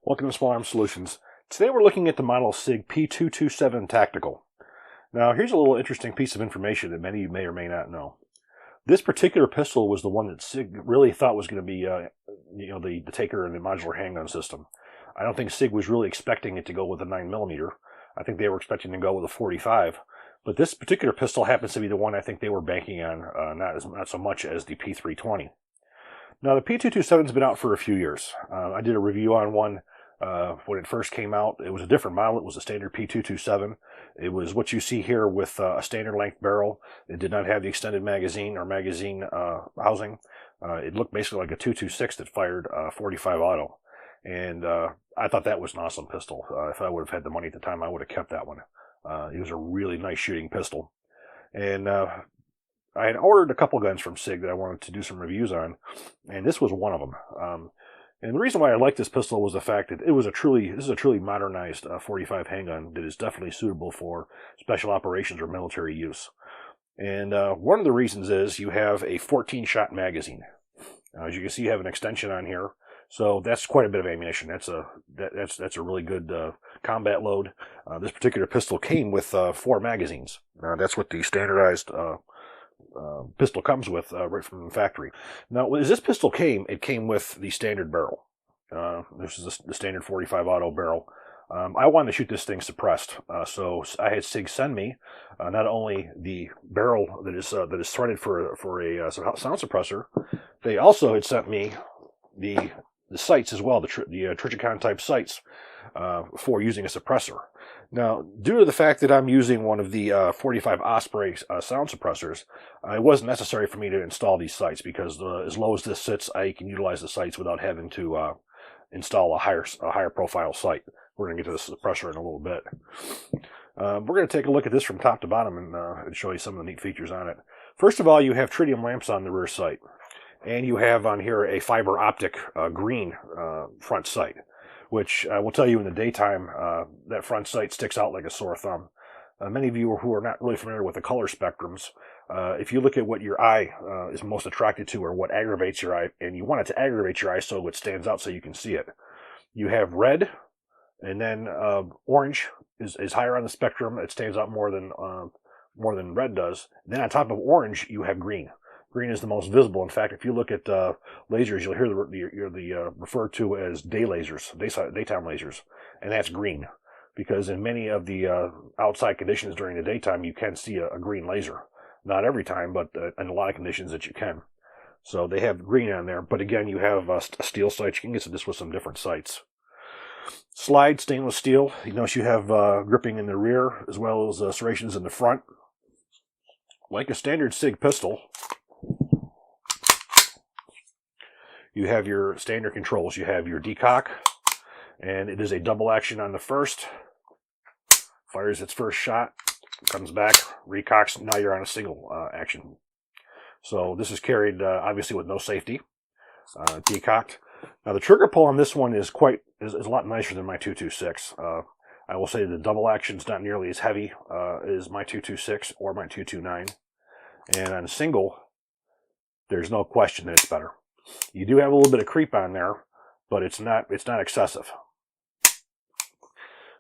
Welcome to Small Arms Solutions. Today we're looking at the model SIG P227 Tactical. Now here's a little interesting piece of information that many of you may or may not know. This particular pistol was the one that SIG really thought was going to be the taker in the modular handgun system. I don't think SIG was really expecting it to go with a 9mm. I think they were expecting to go with a 45. But this particular pistol happens to be the one I think they were banking on, not so much as the P320. Now the P227's been out for a few years. I did a review on one when it first came out. It was a different model. It was a standard P227. It was what you see here with a standard length barrel. It did not have the extended magazine or magazine housing. It looked basically like a 226 that fired 45 auto. And I thought that was an awesome pistol. If I would have had the money at the time, I would have kept that one. It was a really nice shooting pistol. And I had ordered a couple guns from SIG that I wanted to do some reviews on, and this was one of them. And the reason why I liked this pistol was the fact that this is a truly modernized 45 handgun that is definitely suitable for special operations or military use. And one of the reasons is you have a 14-shot magazine. As you can see, you have an extension on here, so that's quite a bit of ammunition. That's a really good combat load. This particular pistol came with 4 magazines. That's what the standardized pistol comes with right from the factory. Now, as this pistol came, it came with the standard barrel. This is the standard 45 auto barrel. I wanted to shoot this thing suppressed, so I had SIG send me not only the barrel that is threaded for a sound suppressor, they also had sent me the sights as well, the Trichicon type sights for using a suppressor. Now, due to the fact that I'm using one of the 45 Osprey sound suppressors, it wasn't necessary for me to install these sights because as low as this sits, I can utilize the sights without having to install a higher profile sight. We're going to get to the suppressor in a little bit. We're going to take a look at this from top to bottom and show you some of the neat features on it. First of all, you have tritium lamps on the rear sight, and you have on here a fiber optic green front sight, which I will tell you in the daytime, that front sight sticks out like a sore thumb. Many of you who are not really familiar with the color spectrums, if you look at what your eye is most attracted to or what aggravates your eye, and you want it to aggravate your eye so it stands out so you can see it, you have red, and then orange is higher on the spectrum. It stands out more than red does. Then on top of orange, you have green. Green is the most visible. In fact, if you look at lasers, you'll hear the referred to as day lasers, daytime lasers, and that's green. Because in many of the outside conditions during the daytime, you can see a green laser. Not every time, but in a lot of conditions that you can. So they have green on there. But again, you have a steel sight. You can get this with some different sights. Slide stainless steel. You notice you have gripping in the rear as well as serrations in the front. Like a standard SIG pistol, you have your standard controls. You have your decock, and it is a double action on the first. Fires its first shot, comes back, recocks. Now you're on a single action. So this is carried obviously with no safety. Decocked. Now the trigger pull on this one is a lot nicer than my 226. I will say the double action is not nearly as heavy as my 226 or my 229. And on single, there's no question that it's better. You do have a little bit of creep on there, but it's not excessive.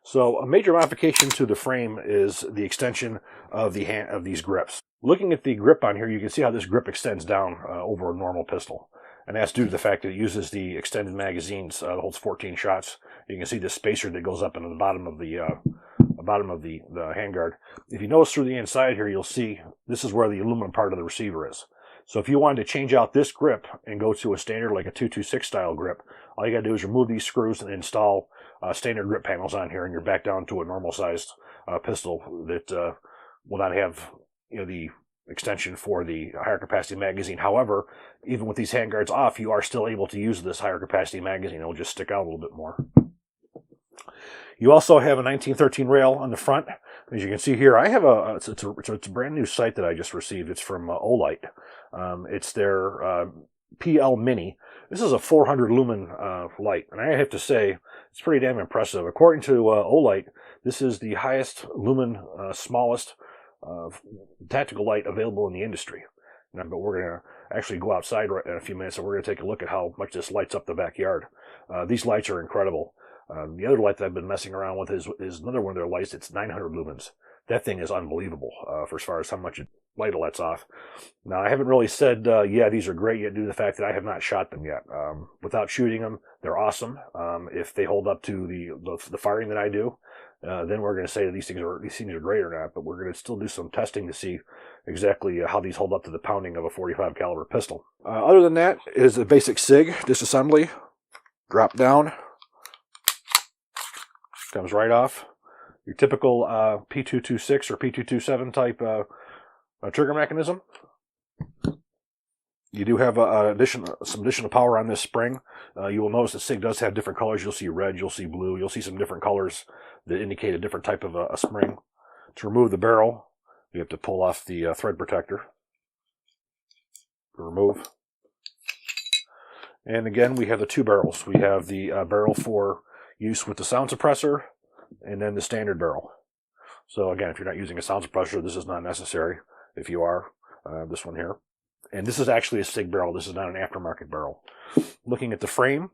So a major modification to the frame is the extension of these grips. Looking at the grip on here, you can see how this grip extends down over a normal pistol. And that's due to the fact that it uses the extended magazines. It holds 14 shots. You can see the spacer that goes up into the bottom of the handguard. If you notice through the inside here, you'll see this is where the aluminum part of the receiver is. So if you wanted to change out this grip and go to a standard like a 226 style grip, all you got to do is remove these screws and install standard grip panels on here, and you're back down to a normal sized pistol that will not have the extension for the higher capacity magazine. However, even with these handguards off, you are still able to use this higher capacity magazine. It'll just stick out a little bit more. You also have a 1913 rail on the front. As you can see here, I have it's a brand new sight that I just received. It's from Olight. It's their PL Mini. This is a 400 lumen light, and I have to say it's pretty damn impressive. According to Olight, this is the highest lumen, smallest tactical light available in the industry. But we're going to actually go outside in a few minutes, and we're going to take a look at how much this lights up the backyard. These lights are incredible. The other light that I've been messing around with is another one of their lights. It's 900 lumens. That thing is unbelievable for as far as how much light it lets off. Now, I haven't really said, yeah, these are great yet, due to the fact that I have not shot them yet. Without shooting them, they're awesome. If they hold up to the firing that I do, then we're going to say that these things are great or not. But we're going to still do some testing to see exactly how these hold up to the pounding of a 45 caliber pistol. Other than that, is a basic SIG disassembly. Drop down. Comes right off. Your typical P226 or P227 type trigger mechanism. You do have some additional power on this spring. You will notice that SIG does have different colors. You'll see red, you'll see blue, you'll see some different colors that indicate a different type of a spring. To remove the barrel, you have to pull off the thread protector. Remove. And again, we have the two barrels. We have the barrel for use with the sound suppressor, and then the standard barrel. So again, if you're not using a sound suppressor, this is not necessary. If you are, this one here. And this is actually a SIG barrel. This is not an aftermarket barrel. Looking at the frame,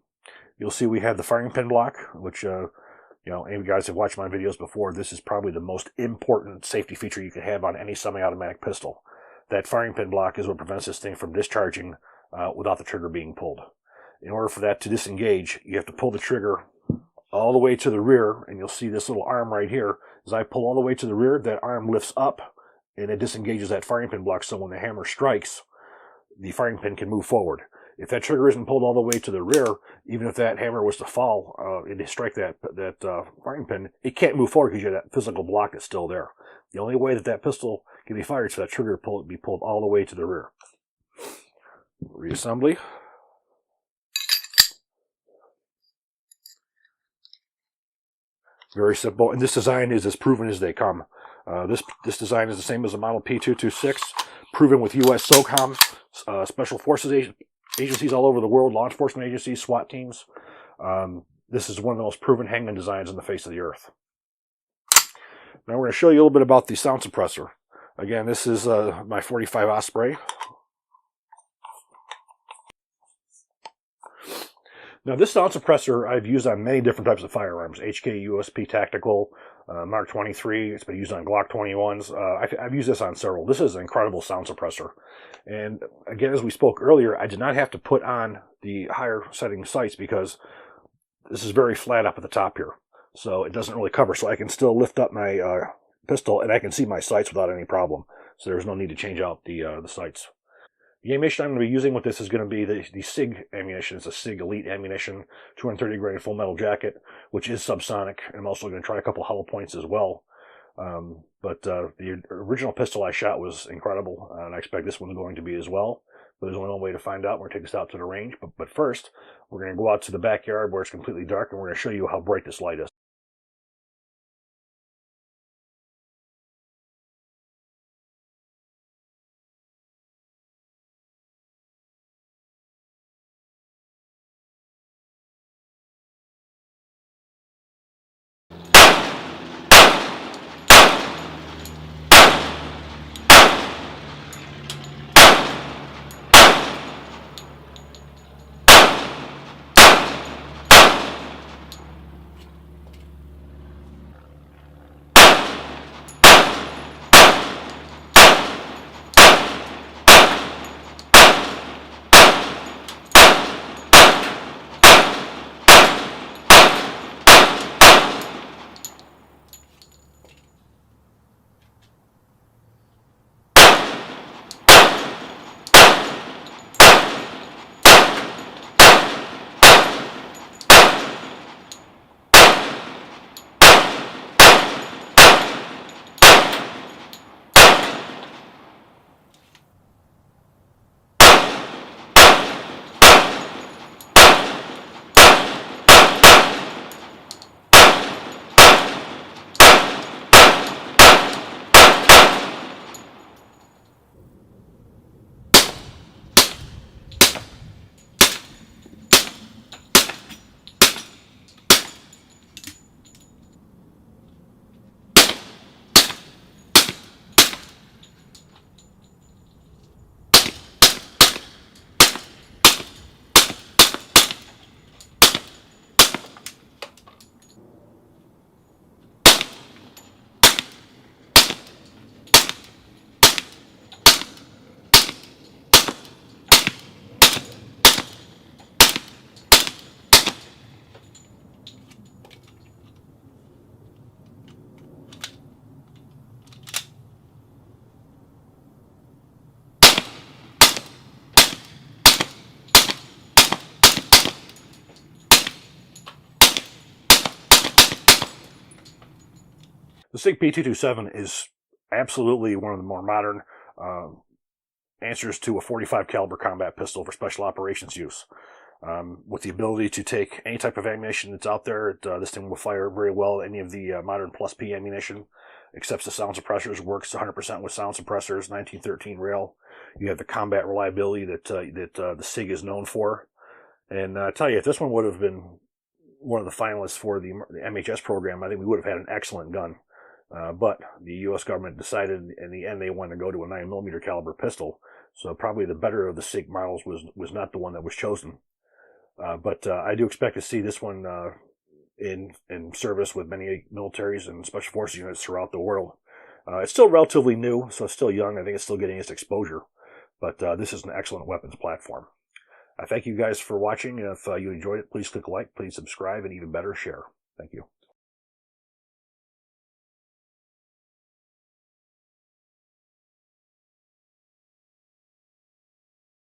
you'll see we have the firing pin block, which, you know, any of you guys have watched my videos before. This is probably the most important safety feature you can have on any semi-automatic pistol. That firing pin block is what prevents this thing from discharging without the trigger being pulled. In order for that to disengage, you have to pull the trigger all the way to the rear, and you'll see this little arm right here. As I pull all the way to the rear, that arm lifts up, and it disengages that firing pin block, so when the hammer strikes, the firing pin can move forward. If that trigger isn't pulled all the way to the rear, even if that hammer was to fall and to strike that firing pin, it can't move forward because you have that physical block that's still there. The only way that pistol can be fired is for that trigger to be pulled all the way to the rear. Reassembly. Very simple, and this design is as proven as they come. This design is the same as the model P226, proven with U.S. SOCOM, special forces agencies all over the world, law enforcement agencies, SWAT teams. This is one of the most proven handgun designs on the face of the earth. Now we're going to show you a little bit about the sound suppressor. Again, this is my 45 Osprey. Now, this sound suppressor I've used on many different types of firearms. HK USP Tactical, Mark 23. It's been used on Glock 21s. I've used this on several. This is an incredible sound suppressor. And again, as we spoke earlier, I did not have to put on the higher setting sights because this is very flat up at the top here. So it doesn't really cover. So I can still lift up my pistol and I can see my sights without any problem. So there's no need to change out the sights. The ammunition I'm going to be using with this is going to be the SIG ammunition. It's a SIG Elite ammunition, 230 grain full metal jacket, which is subsonic. I'm also going to try a couple hollow points as well. But the original pistol I shot was incredible, and I expect this one's going to be as well. But there's only one way to find out. We're going to take this out to the range. But first, we're going to go out to the backyard where it's completely dark, and we're going to show you how bright this light is. The SIG P227 is absolutely one of the more modern answers to a .45 caliber combat pistol for special operations use. With the ability to take any type of ammunition that's out there, this thing will fire very well. Any of the modern plus P ammunition, accepts the sound suppressors, works 100% with sound suppressors, 1913 rail. You have the combat reliability that the SIG is known for. And I tell you, if this one would have been one of the finalists for the MHS program, I think we would have had an excellent gun. But the U.S. government decided in the end they wanted to go to a 9mm caliber pistol. So probably the better of the SIG models was not the one that was chosen. But I do expect to see this one in service with many militaries and special forces units throughout the world. It's still relatively new, so it's still young. I think it's still getting its exposure. But this is an excellent weapons platform. I thank you guys for watching. If you enjoyed it, please click like, please subscribe, and even better, share. Thank you.